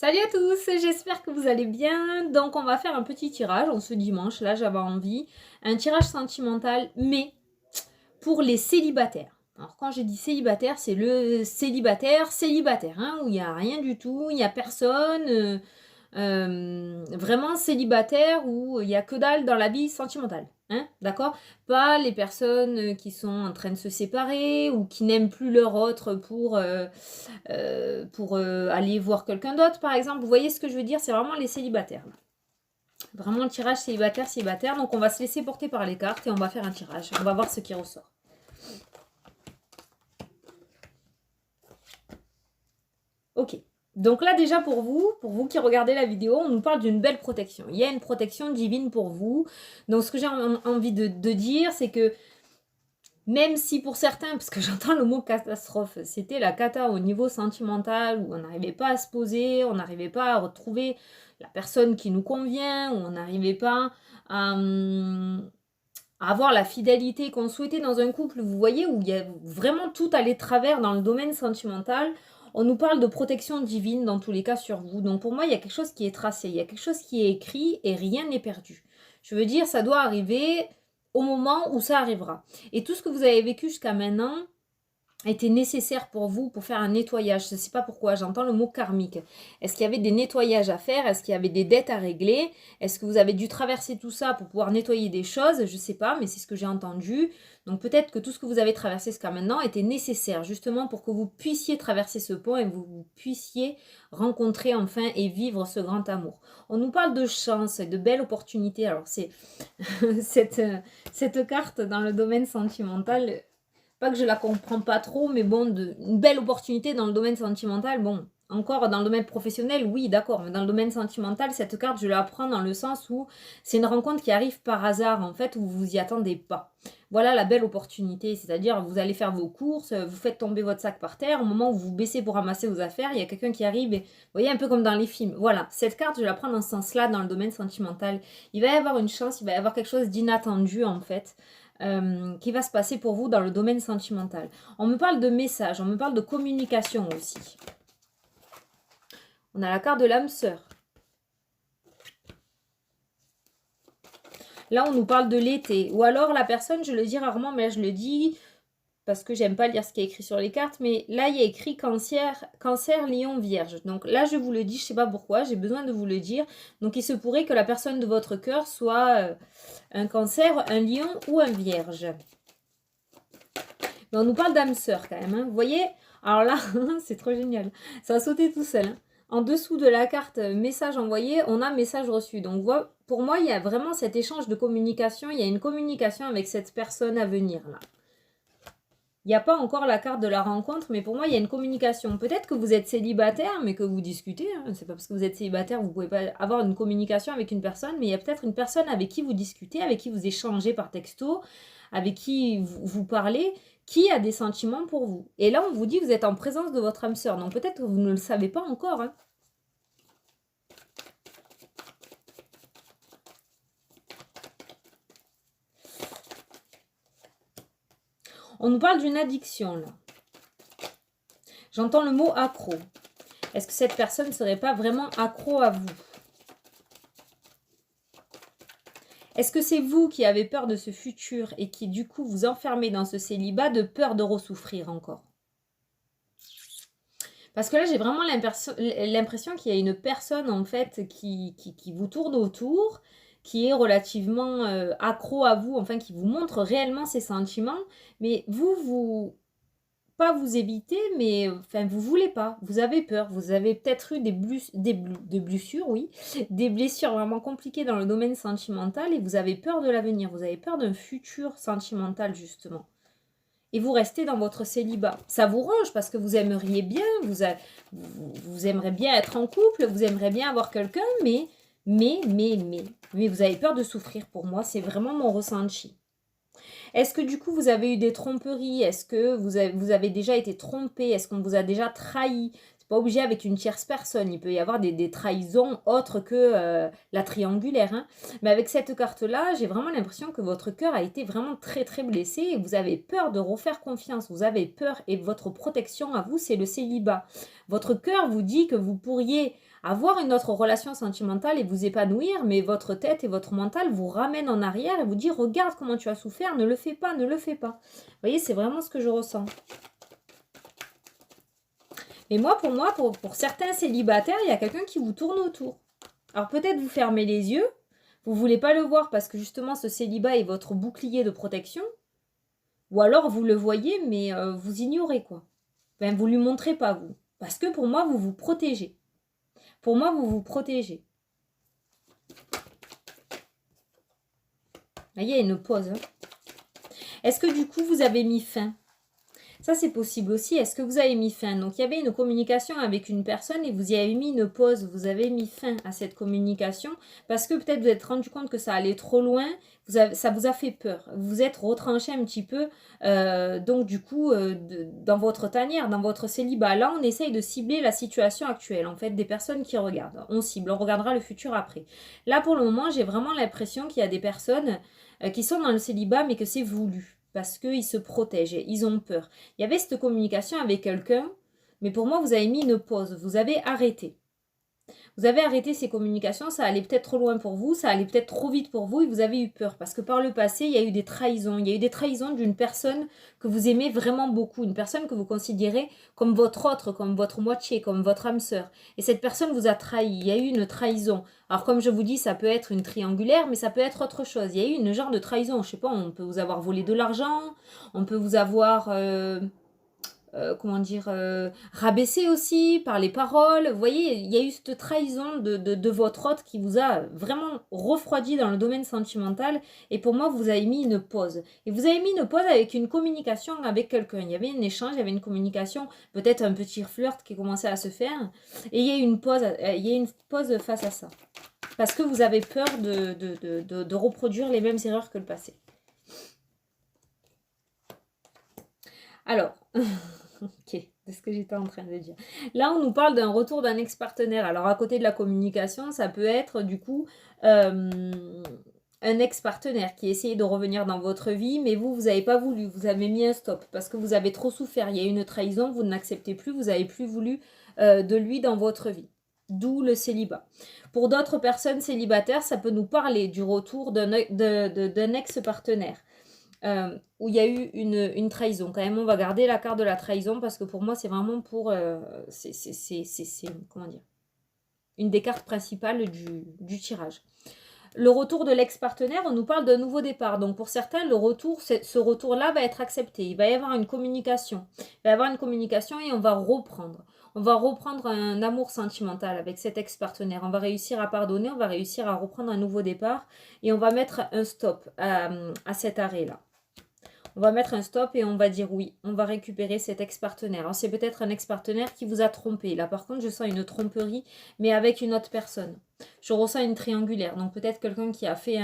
Salut à tous, j'espère que vous allez bien. Donc on va faire un petit tirage en ce dimanche, là j'avais envie. Un tirage sentimental, mais pour les célibataires. Alors quand j'ai dit célibataire, c'est le célibataire, hein, où il n'y a rien du tout, il n'y a personne. Vraiment célibataire où il n'y a que dalle dans la vie sentimentale. Hein, d'accord? Pas les personnes qui sont en train de se séparer ou qui n'aiment plus leur autre pour aller voir quelqu'un d'autre, par exemple. Vous voyez ce que je veux dire? C'est vraiment les célibataires. Là. Vraiment le tirage célibataire. Donc on va se laisser porter par les cartes et on va faire un tirage. On va voir ce qui ressort. Ok. Donc là déjà pour vous qui regardez la vidéo, on nous parle d'une belle protection. Il y a une protection divine pour vous. Donc ce que j'ai envie de dire, c'est que même si pour certains, parce que j'entends le mot catastrophe, c'était la cata au niveau sentimental, où on n'arrivait pas à se poser, on n'arrivait pas à retrouver la personne qui nous convient, où on n'arrivait pas à avoir la fidélité qu'on souhaitait dans un couple, vous voyez, où il y a vraiment tout allait de travers dans le domaine sentimental. On nous parle de protection divine dans tous les cas sur vous. Donc pour moi, il y a quelque chose qui est tracé, il y a quelque chose qui est écrit et rien n'est perdu. Je veux dire, ça doit arriver au moment où ça arrivera. Et tout ce que vous avez vécu jusqu'à maintenant était nécessaire pour vous pour faire un nettoyage. Je ne sais pas pourquoi, j'entends le mot karmique. Est-ce qu'il y avait des nettoyages à faire? Est-ce qu'il y avait des dettes à régler? Est-ce que vous avez dû traverser tout ça pour pouvoir nettoyer des choses? Je ne sais pas, mais c'est ce que j'ai entendu. Donc peut-être que tout ce que vous avez traversé jusqu'à maintenant était nécessaire, justement pour que vous puissiez traverser ce pont et vous puissiez rencontrer enfin et vivre ce grand amour. On nous parle de chance et de belles opportunités. Alors c'est cette carte dans le domaine sentimental, pas que je la comprends pas trop, mais bon, une belle opportunité dans le domaine sentimental, bon, encore dans le domaine professionnel, oui, d'accord, mais dans le domaine sentimental, cette carte, je la prends dans le sens où c'est une rencontre qui arrive par hasard, en fait, où vous y attendez pas. Voilà la belle opportunité, c'est-à-dire vous allez faire vos courses, vous faites tomber votre sac par terre, au moment où vous baissez pour ramasser vos affaires, il y a quelqu'un qui arrive et, vous voyez, un peu comme dans les films. Voilà, cette carte, je la prends dans ce sens-là, dans le domaine sentimental. Il va y avoir une chance, il va y avoir quelque chose d'inattendu, en fait. Qui va se passer pour vous dans le domaine sentimental. On me parle de messages, on me parle de communication aussi. On a la carte de l'âme sœur. Là, on nous parle de l'été. Ou alors, la personne, je le dis rarement, mais là, je le dis parce que j'aime pas lire ce qui est écrit sur les cartes. Mais là, il y a écrit cancer, lion, vierge. Donc là, je vous le dis, je sais pas pourquoi, j'ai besoin de vous le dire. Donc, il se pourrait que la personne de votre cœur soit un cancer, un lion ou un vierge. Mais on nous parle d'âme sœur quand même. Hein. Vous voyez? Alors là, c'est trop génial. Ça a sauté tout seul. Hein. En dessous de la carte message envoyé, on a message reçu. Donc pour moi, il y a vraiment cet échange de communication. Il y a une communication avec cette personne à venir là. Il n'y a pas encore la carte de la rencontre, mais pour moi, il y a une communication. Peut-être que vous êtes célibataire, mais que vous discutez. Hein. C'est pas parce que vous êtes célibataire, vous ne pouvez pas avoir une communication avec une personne, mais il y a peut-être une personne avec qui vous discutez, avec qui vous échangez par texto, avec qui vous parlez, qui a des sentiments pour vous. Et là, on vous dit que vous êtes en présence de votre âme sœur. Donc peut-être que vous ne le savez pas encore. Hein. On nous parle d'une addiction, là. J'entends le mot accro. Est-ce que cette personne ne serait pas vraiment accro à vous? Est-ce que c'est vous qui avez peur de ce futur et qui, du coup, vous enfermez dans ce célibat de peur de ressouffrir encore? Parce que là, j'ai vraiment l'impression qu'il y a une personne, en fait, qui vous tourne autour, qui est relativement accro à vous, enfin, qui vous montre réellement ses sentiments, mais pas vous évitez, mais enfin, vous voulez pas, vous avez peur, vous avez peut-être eu des blessures, oui, des blessures vraiment compliquées dans le domaine sentimental et vous avez peur de l'avenir, vous avez peur d'un futur sentimental, justement. Et vous restez dans votre célibat. Ça vous ronge parce que vous aimeriez bien, vous aimeriez bien être en couple, vous aimeriez bien avoir quelqu'un, mais vous avez peur de souffrir pour moi, c'est vraiment mon ressenti. Est-ce que du coup vous avez eu des tromperies? Est-ce que vous avez déjà été trompé? Est-ce qu'on vous a déjà trahi? pas obligé avec une tierce personne. Il peut y avoir des trahisons autres que la triangulaire. Hein. Mais avec cette carte-là, j'ai vraiment l'impression que votre cœur a été vraiment très très blessé et vous avez peur de refaire confiance. Vous avez peur et votre protection à vous, c'est le célibat. Votre cœur vous dit que vous pourriez avoir une autre relation sentimentale et vous épanouir, mais votre tête et votre mental vous ramènent en arrière et vous disent « Regarde comment tu as souffert, ne le fais pas, ne le fais pas. » Vous voyez, c'est vraiment ce que je ressens. Et moi, pour certains célibataires, il y a quelqu'un qui vous tourne autour. Alors peut-être vous fermez les yeux, vous ne voulez pas le voir parce que justement ce célibat est votre bouclier de protection, ou alors vous le voyez mais vous ignorez quoi. Ben, vous ne lui montrez pas vous. Parce que pour moi, vous vous protégez. Pour moi, vous vous protégez. Là, il y a une pause. Hein. Est-ce que du coup, vous avez mis fin? Ça, c'est possible aussi. Est-ce que vous avez mis fin? Donc, il y avait une communication avec une personne et vous y avez mis une pause. Vous avez mis fin à cette communication parce que peut-être vous êtes rendu compte que ça allait trop loin. Ça vous a fait peur. Vous vous êtes retranché un petit peu. Donc, du coup, dans votre tanière, dans votre célibat. Là, on essaye de cibler la situation actuelle. En fait, des personnes qui regardent. On cible. On regardera le futur après. Là, pour le moment, j'ai vraiment l'impression qu'il y a des personnes qui sont dans le célibat mais que c'est voulu. Parce qu'ils se protègent, ils ont peur. Il y avait cette communication avec quelqu'un, mais pour moi, vous avez mis une pause, vous avez arrêté. Vous avez arrêté ces communications, ça allait peut-être trop loin pour vous, ça allait peut-être trop vite pour vous et vous avez eu peur. Parce que par le passé, il y a eu des trahisons. Il y a eu des trahisons d'une personne que vous aimez vraiment beaucoup, une personne que vous considérez comme votre autre, comme votre moitié, comme votre âme sœur. Et cette personne vous a trahi, il y a eu une trahison. Alors comme je vous dis, ça peut être une triangulaire, mais ça peut être autre chose. Il y a eu une genre de trahison, je sais pas, on peut vous avoir volé de l'argent, on peut vous avoir... rabaissé aussi par les paroles. Vous voyez, il y a eu cette trahison de votre hôte qui vous a vraiment refroidi dans le domaine sentimental. Et pour moi, vous avez mis une pause. Et vous avez mis une pause avec une communication avec quelqu'un. Il y avait un échange, il y avait une communication, peut-être un petit flirt qui commençait à se faire. Et il y a eu une pause face à ça. Parce que vous avez peur de reproduire les mêmes erreurs que le passé. Alors, ok, c'est ce que j'étais en train de dire. Là, on nous parle d'un retour d'un ex-partenaire. Alors, à côté de la communication, ça peut être du coup un ex-partenaire qui essayait de revenir dans votre vie, mais vous n'avez pas voulu, vous avez mis un stop parce que vous avez trop souffert. Il y a eu une trahison, vous n'acceptez plus, vous n'avez plus voulu de lui dans votre vie. D'où le célibat. Pour d'autres personnes célibataires, ça peut nous parler du retour d'un ex-partenaire. Où il y a eu une trahison. Quand même, on va garder la carte de la trahison parce que pour moi, c'est vraiment pour... comment dire, une des cartes principales du tirage. Le retour de l'ex-partenaire, on nous parle d'un nouveau départ. Donc pour certains, ce retour-là va être accepté. Il va y avoir une communication. Il va y avoir une communication et on va reprendre. On va reprendre un amour sentimental avec cet ex-partenaire. On va réussir à pardonner, on va réussir à reprendre un nouveau départ et on va mettre un stop à cet arrêt-là. On va mettre un stop et on va dire oui, on va récupérer cet ex-partenaire. Alors c'est peut-être un ex-partenaire qui vous a trompé. Là par contre je sens une tromperie mais avec une autre personne. Je ressens une triangulaire. Donc peut-être quelqu'un qui a fait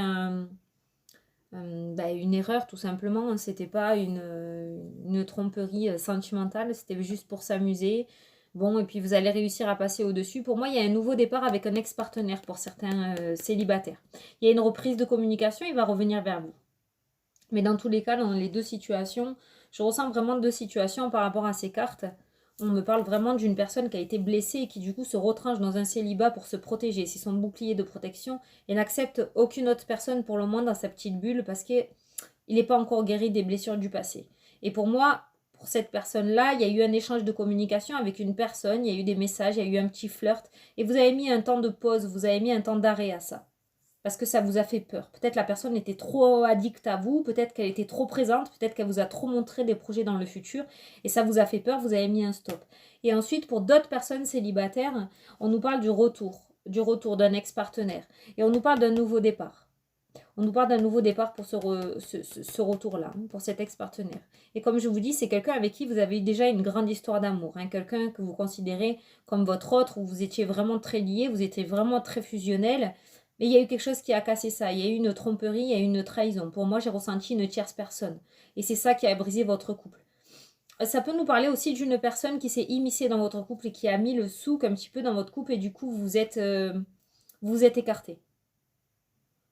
une erreur tout simplement. C'était pas une tromperie sentimentale, c'était juste pour s'amuser. Bon, et puis vous allez réussir à passer au-dessus. Pour moi, il y a un nouveau départ avec un ex-partenaire pour certains célibataires. Il y a une reprise de communication, il va revenir vers vous. Mais dans tous les cas, dans les deux situations, je ressens vraiment deux situations par rapport à ces cartes. On me parle vraiment d'une personne qui a été blessée et qui du coup se retranche dans un célibat pour se protéger. C'est son bouclier de protection et n'accepte aucune autre personne pour le moment dans sa petite bulle parce qu'il n'est pas encore guéri des blessures du passé. Et pour moi, pour cette personne-là, il y a eu un échange de communication avec une personne, il y a eu des messages, il y a eu un petit flirt et vous avez mis un temps de pause, vous avez mis un temps d'arrêt à ça. Parce que ça vous a fait peur. Peut-être la personne était trop addicte à vous, peut-être qu'elle était trop présente, peut-être qu'elle vous a trop montré des projets dans le futur et ça vous a fait peur, vous avez mis un stop. Et ensuite, pour d'autres personnes célibataires, on nous parle du retour d'un ex-partenaire et on nous parle d'un nouveau départ. On nous parle d'un nouveau départ pour ce retour-là, pour cet ex-partenaire. Et comme je vous dis, c'est quelqu'un avec qui vous avez eu déjà une grande histoire d'amour. Hein, quelqu'un que vous considérez comme votre autre, où vous étiez vraiment très liés, vous étiez vraiment très fusionnels. Mais il y a eu quelque chose qui a cassé ça. Il y a eu une tromperie, il y a eu une trahison. Pour moi, j'ai ressenti une tierce personne. Et c'est ça qui a brisé votre couple. Ça peut nous parler aussi d'une personne qui s'est immiscée dans votre couple et qui a mis le souk un petit peu dans votre couple et du coup vous êtes écartés.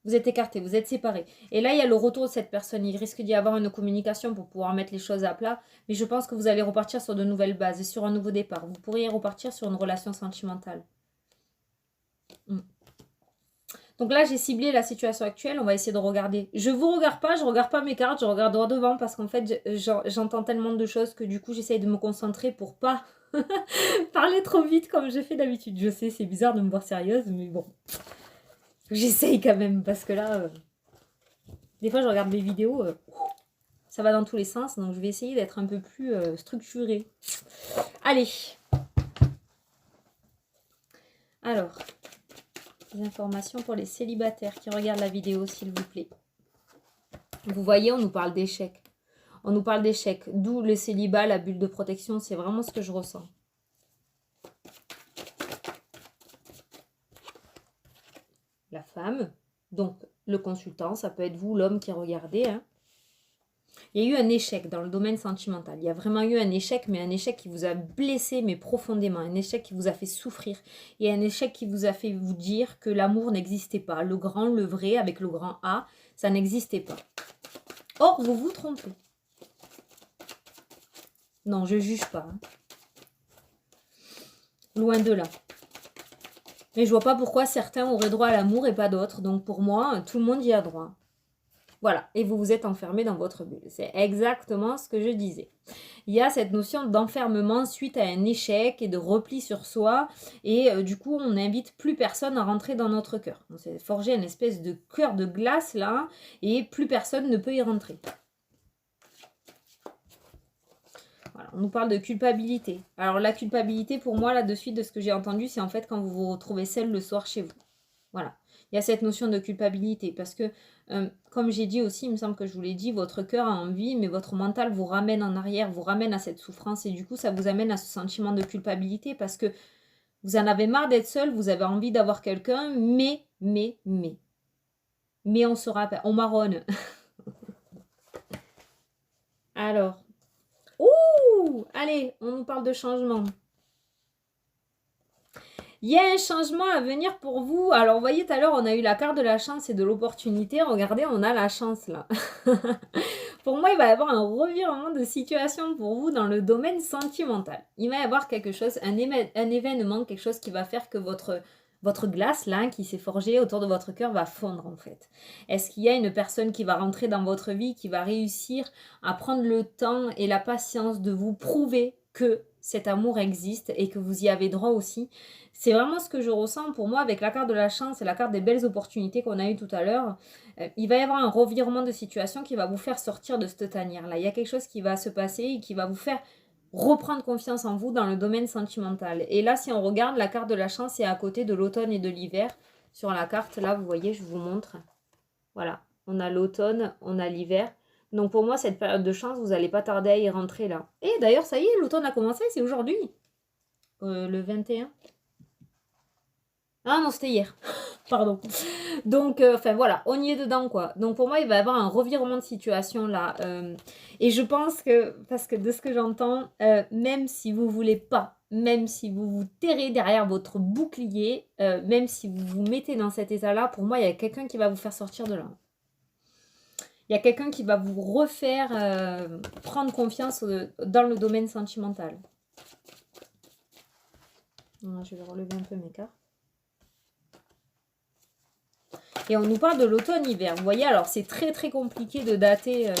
Vous êtes écartés, vous êtes séparés. Et là, il y a le retour de cette personne. Il risque d'y avoir une communication pour pouvoir mettre les choses à plat. Mais je pense que vous allez repartir sur de nouvelles bases et sur un nouveau départ. Vous pourriez repartir sur une relation sentimentale. Donc là, j'ai ciblé la situation actuelle. On va essayer de regarder. Je vous regarde pas, je regarde pas mes cartes, je regarde droit devant parce qu'en fait, j'entends tellement de choses que du coup, j'essaye de me concentrer pour pas parler trop vite comme je fais d'habitude. Je sais, c'est bizarre de me voir sérieuse, mais bon. J'essaye quand même parce que là, des fois, je regarde mes vidéos, ça va dans tous les sens, donc je vais essayer d'être un peu plus structurée. Allez. Alors, des informations pour les célibataires qui regardent la vidéo, s'il vous plaît. Vous voyez, on nous parle d'échecs. On nous parle d'échecs, d'où le célibat, la bulle de protection, c'est vraiment ce que je ressens. La femme, donc le consultant, ça peut être vous, l'homme qui regardez. Hein. Il y a eu un échec dans le domaine sentimental. Il y a vraiment eu un échec, mais un échec qui vous a blessé, mais profondément. Un échec qui vous a fait souffrir. Et un échec qui vous a fait vous dire que l'amour n'existait pas. Le grand, le vrai, avec le grand A, ça n'existait pas. Or, vous vous trompez. Non, je ne juge pas. Hein. Loin de là. Mais je vois pas pourquoi certains auraient droit à l'amour et pas d'autres. Donc pour moi, tout le monde y a droit. Voilà, et vous vous êtes enfermé dans votre bulle. C'est exactement ce que je disais. Il y a cette notion d'enfermement suite à un échec et de repli sur soi. Et du coup, on n'invite plus personne à rentrer dans notre cœur. On s'est forgé une espèce de cœur de glace là, et plus personne ne peut y rentrer. Voilà, on nous parle de culpabilité. Alors la culpabilité, pour moi, là, de suite, de ce que j'ai entendu, c'est en fait quand vous vous retrouvez seul le soir chez vous. Voilà. Il y a cette notion de culpabilité parce que, comme j'ai dit aussi, il me semble que je vous l'ai dit, votre cœur a envie, mais votre mental vous ramène en arrière, vous ramène à cette souffrance et du coup, ça vous amène à ce sentiment de culpabilité parce que vous en avez marre d'être seul, vous avez envie d'avoir quelqu'un, mais on se rappelle, on marronne. Alors, ouh, allez, on nous parle de changement. Il y a un changement à venir pour vous. Alors, vous voyez, tout à l'heure, on a eu la carte de la chance et de l'opportunité. Regardez, on a la chance, là. Pour moi, il va y avoir un revirement de situation pour vous dans le domaine sentimental. Il va y avoir quelque chose, un événement, quelque chose qui va faire que votre glace, là, qui s'est forgée autour de votre cœur, va fondre, en fait. Est-ce qu'il y a une personne qui va rentrer dans votre vie, qui va réussir à prendre le temps et la patience de vous prouver que cet amour existe et que vous y avez droit aussi? C'est vraiment ce que je ressens pour moi avec la carte de la chance et la carte des belles opportunités qu'on a eues tout à l'heure. Il va y avoir un revirement de situation qui va vous faire sortir de cette tanière-là. Il y a quelque chose qui va se passer et qui va vous faire reprendre confiance en vous dans le domaine sentimental. Et là, si on regarde, la carte de la chance est à côté de l'automne et de l'hiver. Sur la carte, là, vous voyez, je vous montre. Voilà, on a l'automne, on a l'hiver. Donc pour moi, cette période de chance, vous n'allez pas tarder à y rentrer là. Et d'ailleurs, ça y est, l'automne a commencé, c'est aujourd'hui. Le 21. Ah non, c'était hier. Pardon. Donc, enfin voilà, on y est dedans quoi. Donc pour moi, il va y avoir un revirement de situation là. Et je pense que, parce que de ce que j'entends, même si vous voulez pas, même si vous vous terrez derrière votre bouclier, même si vous vous mettez dans cet état-là, pour moi, il y a quelqu'un qui va vous faire sortir de là. Il y a quelqu'un qui va vous refaire prendre confiance dans le domaine sentimental. Je vais relever un peu mes cartes. Et on nous parle de l'automne-hiver. Vous voyez, alors c'est très très compliqué de dater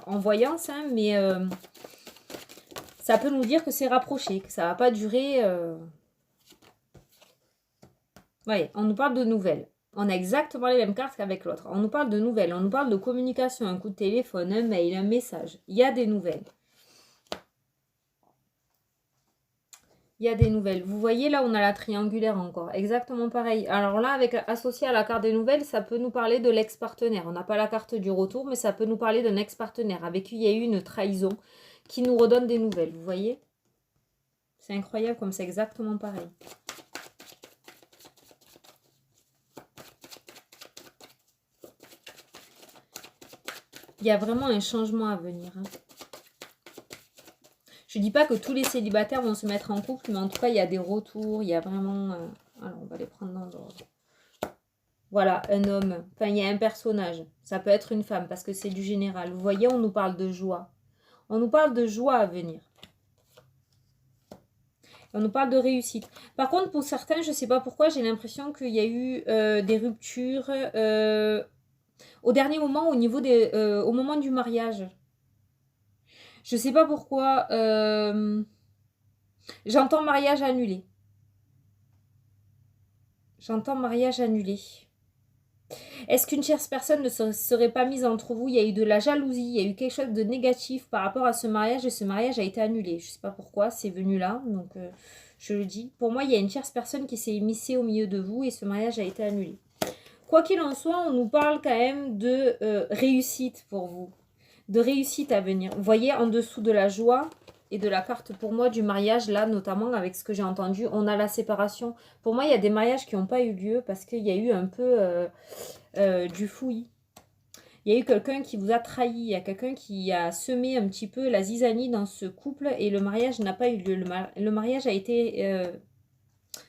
en voyance, hein, mais ça peut nous dire que c'est rapproché, que ça ne va pas durer. Vous voyez, on nous parle de nouvelles. On a exactement les mêmes cartes qu'avec l'autre. On nous parle de nouvelles, on nous parle de communication, un coup de téléphone, un mail, un message. Il y a des nouvelles. Il y a des nouvelles. Vous voyez, là, on a la triangulaire encore. Exactement pareil. Alors là, associé à la carte des nouvelles, ça peut nous parler de l'ex-partenaire. On n'a pas la carte du retour, mais ça peut nous parler d'un ex-partenaire avec qui il y a eu une trahison qui nous redonne des nouvelles. Vous voyez? C'est incroyable comme c'est exactement pareil. Il y a vraiment un changement à venir. Hein. Je dis pas que tous les célibataires vont se mettre en couple, mais en tout cas, il y a des retours, il y a vraiment... Alors, on va les prendre dans l'ordre. Voilà, un homme. Enfin, il y a un personnage. Ça peut être une femme, parce que c'est du général. Vous voyez, on nous parle de joie. On nous parle de joie à venir. On nous parle de réussite. Par contre, pour certains, je ne sais pas pourquoi, j'ai l'impression qu'il y a eu des ruptures au dernier moment, au moment du mariage. Je ne sais pas pourquoi. J'entends mariage annulé. J'entends mariage annulé. Est-ce qu'une tierce personne ne serait pas mise entre vous? Il y a eu de la jalousie, il y a eu quelque chose de négatif par rapport à ce mariage et ce mariage a été annulé. Je ne sais pas pourquoi, c'est venu là, donc je le dis. Pour moi, il y a une tierce personne qui s'est immiscée au milieu de vous et ce mariage a été annulé. Quoi qu'il en soit, on nous parle quand même de réussite pour vous, de réussite à venir. Vous voyez, en dessous de la joie et de la carte pour moi du mariage, là, notamment avec ce que j'ai entendu, on a la séparation. Pour moi, il y a des mariages qui n'ont pas eu lieu parce qu'il y a eu un peu du fouillis. Il y a eu quelqu'un qui vous a trahi, il y a quelqu'un qui a semé un petit peu la zizanie dans ce couple et le mariage n'a pas eu lieu. Le mariage a été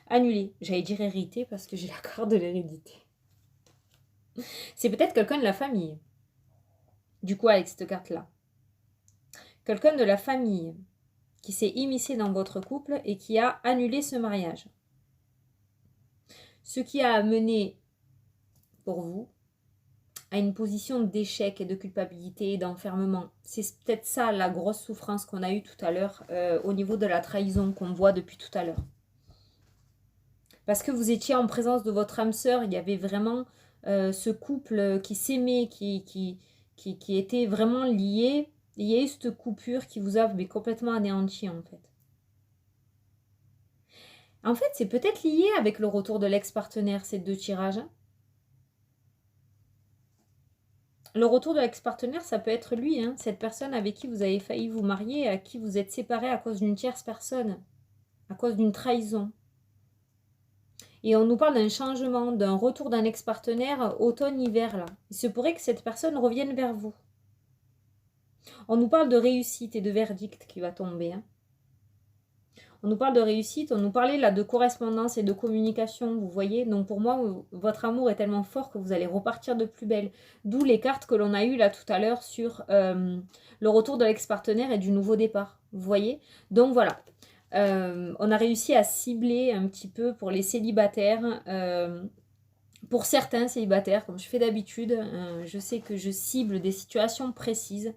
annulé. J'allais dire hérité parce que j'ai la carte de l'hérédité. C'est peut-être quelqu'un de la famille. Du coup, avec cette carte-là. Quelqu'un de la famille qui s'est immiscé dans votre couple et qui a annulé ce mariage. Ce qui a amené pour vous à une position d'échec et de culpabilité et d'enfermement. C'est peut-être ça la grosse souffrance qu'on a eue tout à l'heure au niveau de la trahison qu'on voit depuis tout à l'heure. Parce que vous étiez en présence de votre âme sœur, il y avait vraiment ce couple qui s'aimait, qui était vraiment lié. Il y a eu cette coupure qui vous a complètement anéanti en fait. En fait, c'est peut-être lié avec le retour de l'ex-partenaire, ces deux tirages. Le retour de l'ex-partenaire, ça peut être lui, hein, cette personne avec qui vous avez failli vous marier, à qui vous êtes séparés à cause d'une tierce personne, à cause d'une trahison. Et on nous parle d'un changement, d'un retour d'un ex-partenaire automne-hiver, là. Il se pourrait que cette personne revienne vers vous. On nous parle de réussite et de verdict qui va tomber, hein. On nous parle de réussite, on nous parlait là de correspondance et de communication, vous voyez. Donc pour moi, votre amour est tellement fort que vous allez repartir de plus belle. D'où les cartes que l'on a eues là tout à l'heure sur le retour de l'ex-partenaire et du nouveau départ, vous voyez. Donc voilà, on a réussi à cibler un petit peu pour les célibataires. Pour certains célibataires, comme je fais d'habitude, je sais que je cible des situations précises.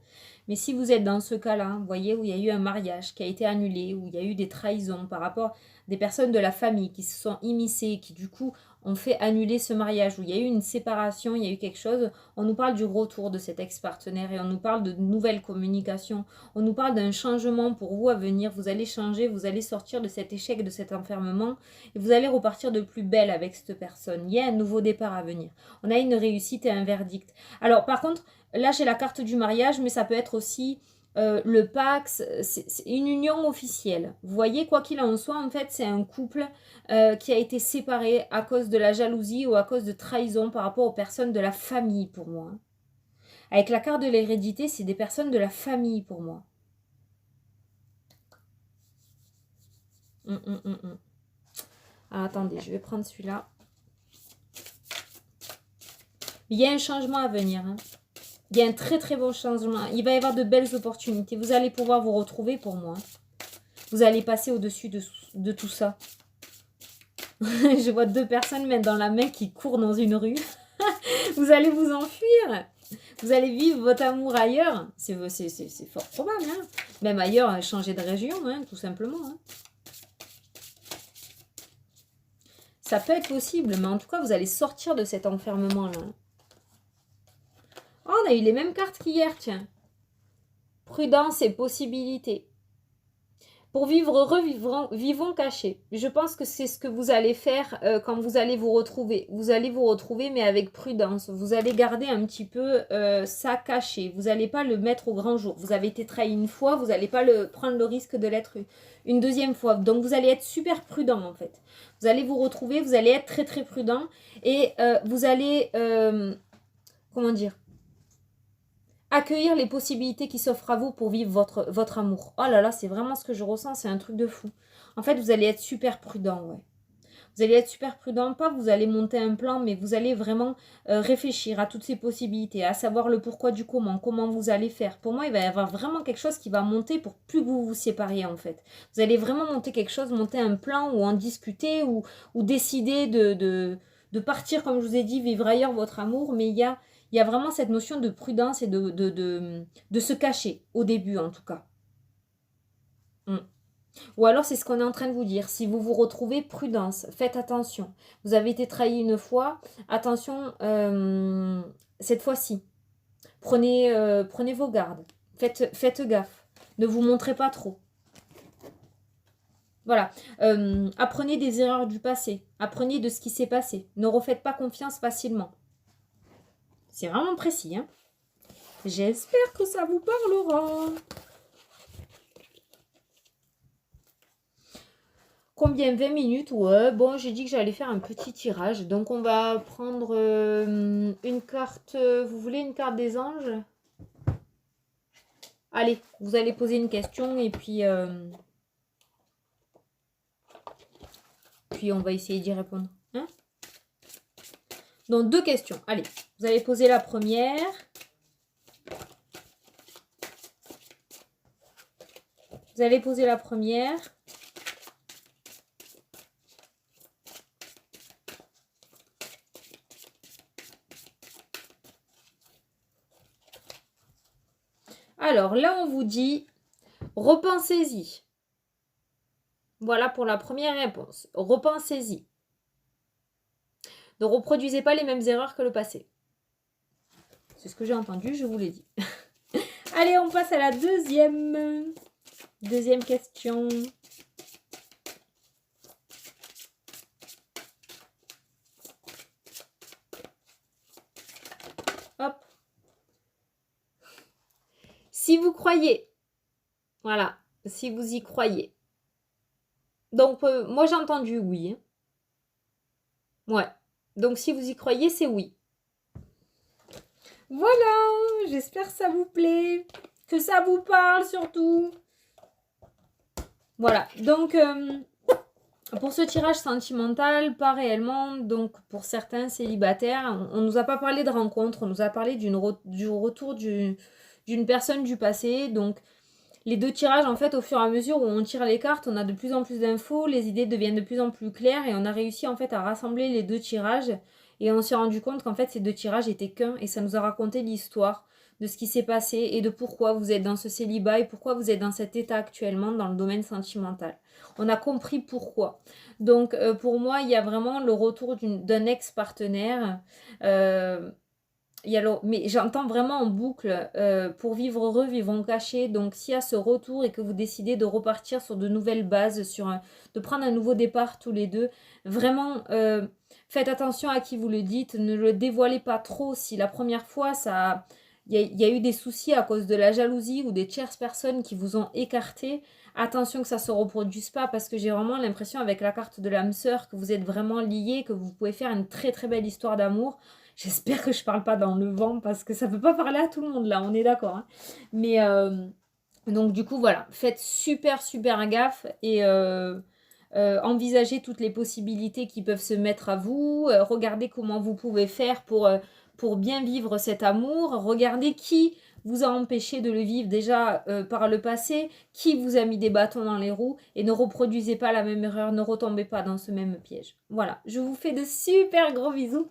Mais si vous êtes dans ce cas-là, vous voyez, où il y a eu un mariage qui a été annulé, où il y a eu des trahisons par rapport à des personnes de la famille qui se sont immiscées, qui du coup ont fait annuler ce mariage, où il y a eu une séparation, il y a eu quelque chose, on nous parle du retour de cet ex-partenaire et on nous parle de nouvelles communications. On nous parle d'un changement pour vous à venir. Vous allez changer, vous allez sortir de cet échec, de cet enfermement et vous allez repartir de plus belle avec cette personne. Il y a un nouveau départ à venir. On a une réussite et un verdict. Alors par contre, là j'ai la carte du mariage, mais ça peut être aussi le Pax, c'est une union officielle. Vous voyez, quoi qu'il en soit, en fait, c'est un couple qui a été séparé à cause de la jalousie ou à cause de trahison par rapport aux personnes de la famille pour moi. Avec la carte de l'hérédité, c'est des personnes de la famille pour moi. Alors, attendez, je vais prendre celui-là. Il y a un changement à venir, hein. Il y a un très très bon changement. Il va y avoir de belles opportunités. Vous allez pouvoir vous retrouver pour moi. Vous allez passer au-dessus de tout ça. Je vois deux personnes mettre dans la main qui courent dans une rue. Vous allez vous enfuir. Vous allez vivre votre amour ailleurs. C'est fort probable. Hein. Même ailleurs, changer de région, hein, tout simplement. Hein. Ça peut être possible, mais en tout cas, vous allez sortir de cet enfermement-là. Oh, on a eu les mêmes cartes qu'hier, tiens. Prudence et possibilité. Pour vivre, vivons cachés. Je pense que c'est ce que vous allez faire quand vous allez vous retrouver. Vous allez vous retrouver, mais avec prudence. Vous allez garder un petit peu ça caché. Vous n'allez pas le mettre au grand jour. Vous avez été trahi une fois, vous n'allez pas prendre le risque de l'être une deuxième fois. Donc, vous allez être super prudent, en fait. Vous allez vous retrouver, vous allez être très, très prudent. Et vous allez... comment dire ? accueillir les possibilités qui s'offrent à vous pour vivre votre amour. Oh là là, c'est vraiment ce que je ressens, c'est un truc de fou. En fait, vous allez être super prudent, ouais. Vous allez être super prudent, pas vous allez monter un plan, mais vous allez vraiment réfléchir à toutes ces possibilités, à savoir le pourquoi du comment vous allez faire. Pour moi, il va y avoir vraiment quelque chose qui va monter pour plus que vous vous sépariez en fait. Vous allez vraiment monter quelque chose, monter un plan ou en discuter ou décider de partir, comme je vous ai dit, vivre ailleurs votre amour, mais il y a vraiment cette notion de prudence et de se cacher, au début en tout cas. Ou alors c'est ce qu'on est en train de vous dire. Si vous vous retrouvez, prudence, faites attention. Vous avez été trahi une fois, attention cette fois-ci. Prenez vos gardes. Faites gaffe. Ne vous montrez pas trop. Voilà. Apprenez des erreurs du passé. Apprenez de ce qui s'est passé. Ne refaites pas confiance facilement. C'est vraiment précis. Hein. J'espère que ça vous parlera. Combien? 20 minutes? Ouais, bon, j'ai dit que j'allais faire un petit tirage. Donc, on va prendre une carte. Vous voulez une carte des anges? Allez, vous allez poser une question et puis on va essayer d'y répondre. Hein? Donc, 2 questions. Allez, vous allez poser la première. Vous allez poser la première. Alors là, on vous dit, repensez-y. Voilà pour la première réponse. Repensez-y. Ne reproduisez pas les mêmes erreurs que le passé. C'est ce que j'ai entendu, je vous l'ai dit. Allez, on passe à la deuxième. Deuxième question. Hop. Si vous croyez, voilà, si vous y croyez. Donc, moi j'ai entendu oui. Hein. Ouais. Donc, si vous y croyez, c'est oui. Voilà, j'espère que ça vous plaît, que ça vous parle surtout. Voilà, donc pour ce tirage sentimental, pas réellement, donc pour certains célibataires, on ne nous a pas parlé de rencontre, on nous a parlé du retour d'une personne du passé, donc les 2 tirages, en fait, au fur et à mesure où on tire les cartes, on a de plus en plus d'infos, les idées deviennent de plus en plus claires et on a réussi en fait à rassembler les 2 tirages et on s'est rendu compte qu'en fait ces 2 tirages étaient qu'un et ça nous a raconté l'histoire de ce qui s'est passé et de pourquoi vous êtes dans ce célibat et pourquoi vous êtes dans cet état actuellement dans le domaine sentimental. On a compris pourquoi. Donc pour moi, il y a vraiment le retour d'un ex-partenaire. Mais j'entends vraiment en boucle pour vivre heureux, vivons cachés. Donc s'il y a ce retour et que vous décidez de repartir sur de nouvelles bases, de prendre un nouveau départ tous les deux, vraiment faites attention à qui vous le dites, ne le dévoilez pas trop. Si la première fois il y a eu des soucis à cause de la jalousie ou des tierces personnes qui vous ont écarté, attention que ça ne se reproduise pas parce que j'ai vraiment l'impression avec la carte de l'âme sœur que vous êtes vraiment liés, que vous pouvez faire une très très belle histoire d'amour. J'espère que je parle pas dans le vent parce que ça peut pas parler à tout le monde là, on est d'accord. Hein. Mais donc du coup voilà, faites super super gaffe et envisagez toutes les possibilités qui peuvent se mettre à vous. Regardez comment vous pouvez faire pour bien vivre cet amour. Regardez qui vous a empêché de le vivre déjà par le passé, qui vous a mis des bâtons dans les roues et ne reproduisez pas la même erreur, ne retombez pas dans ce même piège. Voilà, je vous fais de super gros bisous.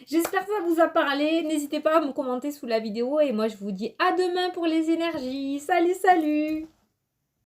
J'espère que ça vous a parlé. N'hésitez pas à me commenter sous la vidéo. Et moi, je vous dis à demain pour les énergies. Salut, salut!